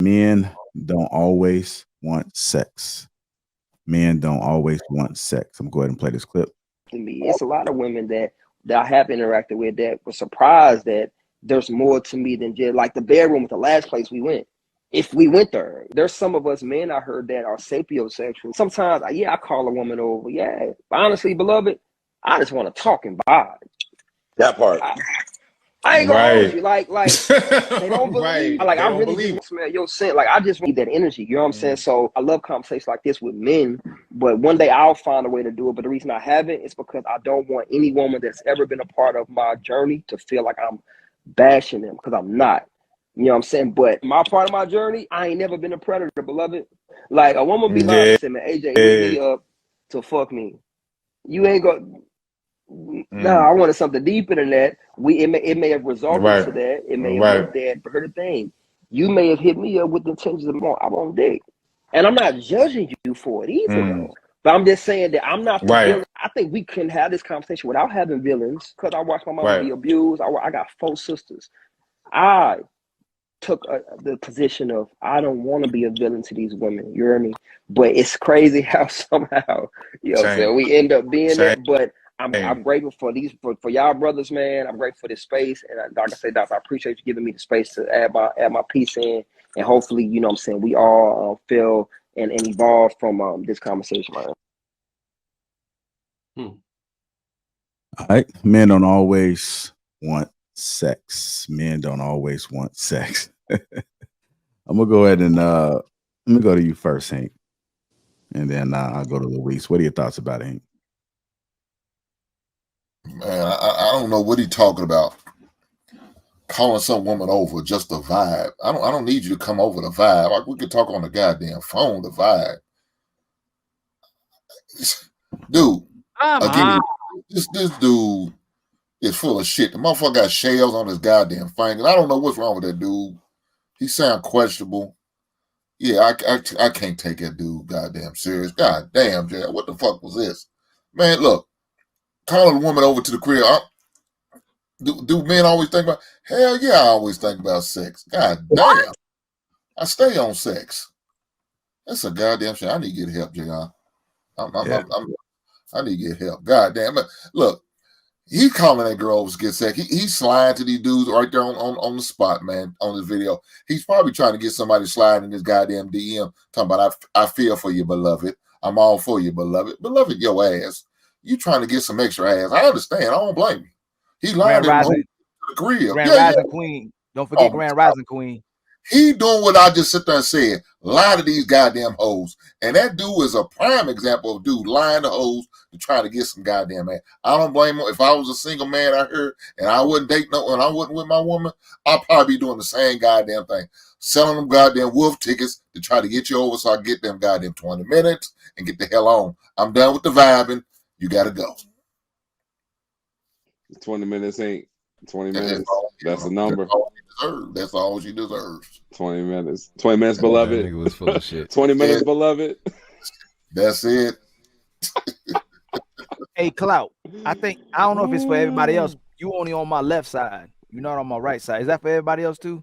Men don't always want sex. Men don't always want sex. I'm gonna go ahead and play this clip. To me, it's a lot of women that I have interacted with that were surprised that there's more to me than just like the bedroom was the last place we went. If we went there, there's some of us men I heard that are sapiosexual. Sometimes, yeah, I call a woman over. Yeah, but honestly, beloved, I just want to talk and vibe. That part. I ain't gonna hold you. Like they don't believe. Like, I really do smell your scent. Like, I just need that energy. You know what I'm saying? So I love conversations like this with men. But one day I'll find a way to do it. But the reason I haven't is because I don't want any woman that's ever been a part of my journey to feel like I'm bashing them, because I'm not. You know what I'm saying? But my part of my journey, I ain't never been a predator, beloved. Like, a woman be lying and say, man, AJ hit me up to fuck me. You ain't go. No, I wanted something deeper than that. It may have resulted to that. It may have meant that. But here's the thing: you may have hit me up with the intentions of I'm on dick, and I'm not judging you for it either, though. But I'm just saying that I'm not the villain. I think we can have this conversation without having villains, because I watched my mama be abused. I got 4 sisters. I took the position of I don't want to be a villain to these women. You hear me? But it's crazy how somehow, you know what I'm saying, we end up being that. But I'm grateful for these for y'all brothers, man. I'm grateful for this space, and like I say, Doc, I appreciate you giving me the space to add my piece in, and hopefully, you know what I'm saying, we all feel and evolve from this conversation, man. All right, men don't always want sex. Men don't always want sex. I'm gonna go ahead and let me go to you first, Hank, and then I'll go to Luis. What are your thoughts about it, Hank? Man, I don't know what he's talking about. Calling some woman over just a vibe. I don't need you to come over the vibe. Like, we could talk on the goddamn phone. The vibe, dude. Again, this dude is full of shit. The motherfucker got shells on his goddamn finger. I don't know what's wrong with that dude. He sound questionable. Yeah, I can't take that dude goddamn serious. God damn, Jay, what the fuck was this? Man, look, calling a woman over to the crib. Do men always think about? Hell yeah, I always think about sex. God damn, I stay on sex. That's a goddamn shit. I need to get help, Jay. I need to get help. God damn it. Look, he calling that girl over to get sex. He's sliding to these dudes right there on the spot, man, on this video. He's probably trying to get somebody sliding in his goddamn DM, talking about, I feel for you, beloved. I'm all for you, beloved. Beloved, your ass. You trying to get some extra ass. I understand. I don't blame you. He lied to the crib. Grand Rising Queen. Don't forget Grand Rising Queen. He doing what I just sit there and said. Lie to these goddamn hoes. And that dude is a prime example of dude lying to hoes to try to get some goddamn ass. I don't blame him. If I was a single man out here and I wouldn't date and I wasn't with my woman, I'd probably be doing the same goddamn thing. Selling them goddamn wolf tickets to try to get you over so I get them goddamn 20 minutes and get the hell on. I'm done with the vibing. You gotta go. 20 minutes ain't 20 minutes. That's the number. That's all she deserves. 20 minutes. 20 minutes, beloved. That nigga was full of shit. 20 minutes, beloved. That's it. Hey, Clout. I don't know if it's for everybody else. You only on my left side. You're not on my right side. Is that for everybody else too?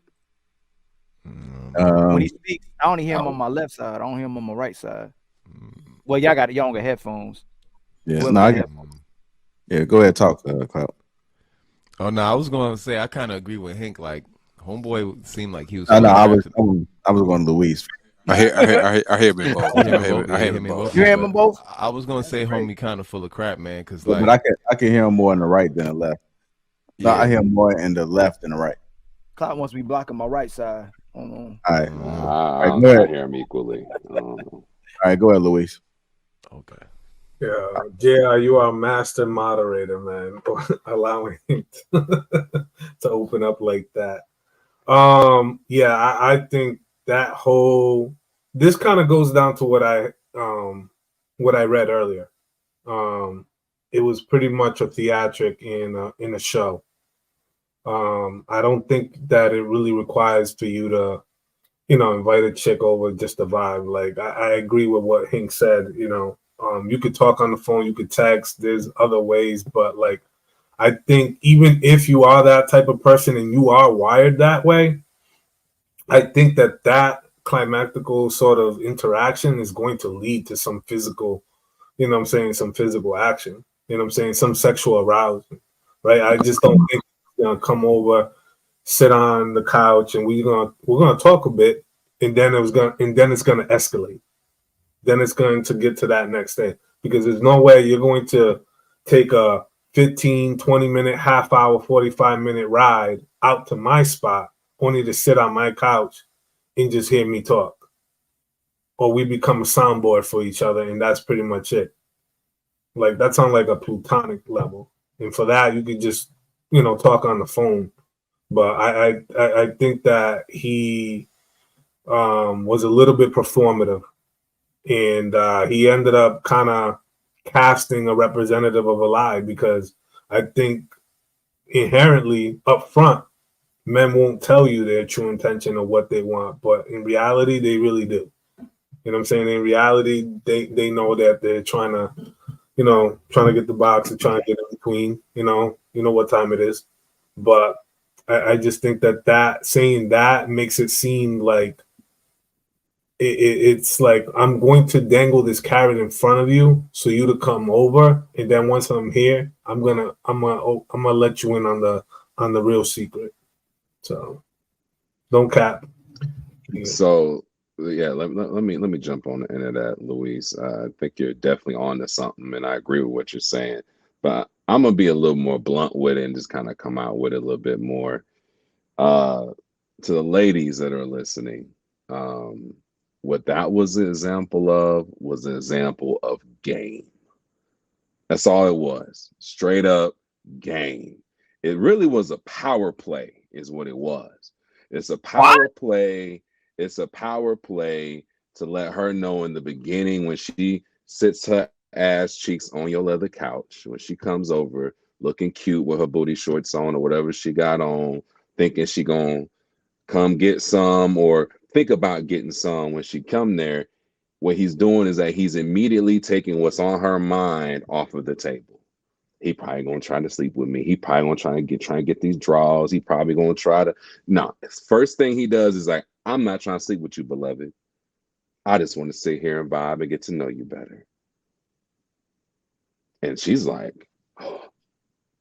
When he speaks, I only hear him on my left side. I don't hear him on my right side. Well, y'all got headphones. Yeah, go ahead, talk, Clout. Oh no, I was going to say I kind of agree with Hank. Like, homeboy seemed like he was. I was going to Luis. I hear him both. You hear him both? I was going to say homie kind of full of crap, man. Because but I can hear him more on the right than the left. No, I hear him more in the left than the right. Clout wants me blocking my right side. All I right, go ahead. hear him equally. All right, go ahead, Luis. Okay. Yeah, you are a master moderator, man, allowing him to open up like that. I think that this kind of goes down to what I read earlier. It was pretty much a theatric in a show. I don't think that it really requires for you to, invite a chick over just a vibe. Like, I agree with what Hank said. You could talk on the phone, you could text. There's other ways, but like, I think even if you are that type of person and you are wired that way, I think that climactical sort of interaction is going to lead to some physical, you know what I'm saying, some physical action, you know what I'm saying, some sexual arousal, right? I just don't think it's gonna come over, sit on the couch, and we're gonna talk a bit, and then it's gonna escalate. Then it's going to get to that next day, because there's no way you're going to take a 15, 20 minute, half hour, 45-minute ride out to my spot only to sit on my couch and just hear me talk. Or we become a soundboard for each other, and that's pretty much it. Like, that's on like a platonic level. And for that, you could just, talk on the phone. But I think that he was a little bit performative. And he ended up kind of casting a representative of a lie, because I think inherently up front, men won't tell you their true intention of what they want, but in reality, they really do. You know what I'm saying? In reality, they know that they're trying to get the box and trying to get in between. You know what time it is. But I just think that saying that makes it seem like it's like, I'm going to dangle this carrot in front of you so you to come over, and then once I'm here, I'm gonna let you in on the real secret. So don't cap. Yeah. So yeah, let me jump on the end of that, Luis. I think you're definitely on to something, and I agree with what you're saying. But I'm gonna be a little more blunt with it and just kind of come out with it a little bit more. To the ladies that are listening, what that was an example of was an example of game. That's all it was. Straight up game. It really was a power play, is what it was. It's a power play. It's a power play to let her know in the beginning, when she sits her ass cheeks on your leather couch, when she comes over looking cute with her booty shorts on or whatever she got on, thinking she gonna come get some or think about getting some. When she come there, what he's doing is that he's immediately taking what's on her mind off of the table. He probably gonna try to sleep with me. He probably gonna try and get these draws. He probably gonna try to. No, first thing he does is like, I'm not trying to sleep with you, beloved. I just want to sit here and vibe and get to know you better. And she's like, oh,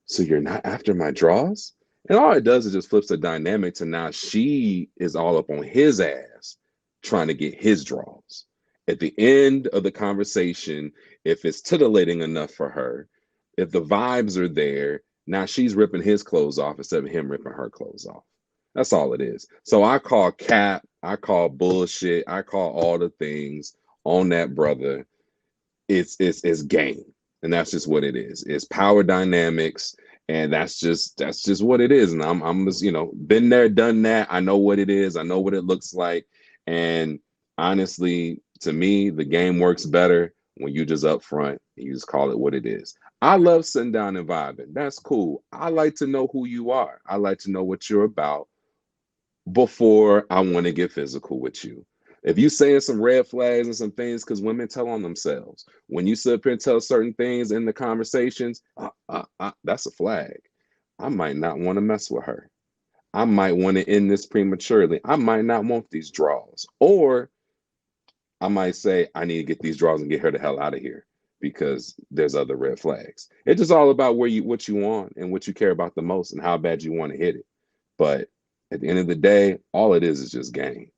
so you're not after my draws? And all it does is just flips the dynamic to now she is all up on his ass trying to get his draws. At the end of the conversation, if it's titillating enough for her, if the vibes are there, now she's ripping his clothes off instead of him ripping her clothes off. That's all it is. So I call cap, I call bullshit, I call all the things on that brother. It's game. And that's just what it is. It's power dynamics. And that's just what it is. And I'm just, been there, done that. I know what it is. I know what it looks like. And honestly, to me, the game works better when you just up front and you just call it what it is. I love sitting down and vibing. That's cool. I like to know who you are. I like to know what you're about before I want to get physical with you. If you saying some red flags and some things, because women tell on themselves. When you sit up here and tell certain things in the conversations, that's a flag. I might not want to mess with her. I might want to end this prematurely. I might not want these draws. Or I might say, I need to get these draws and get her the hell out of here, because there's other red flags. It's just all about what you want and what you care about the most and how bad you want to hit it. But at the end of the day, all it is just game.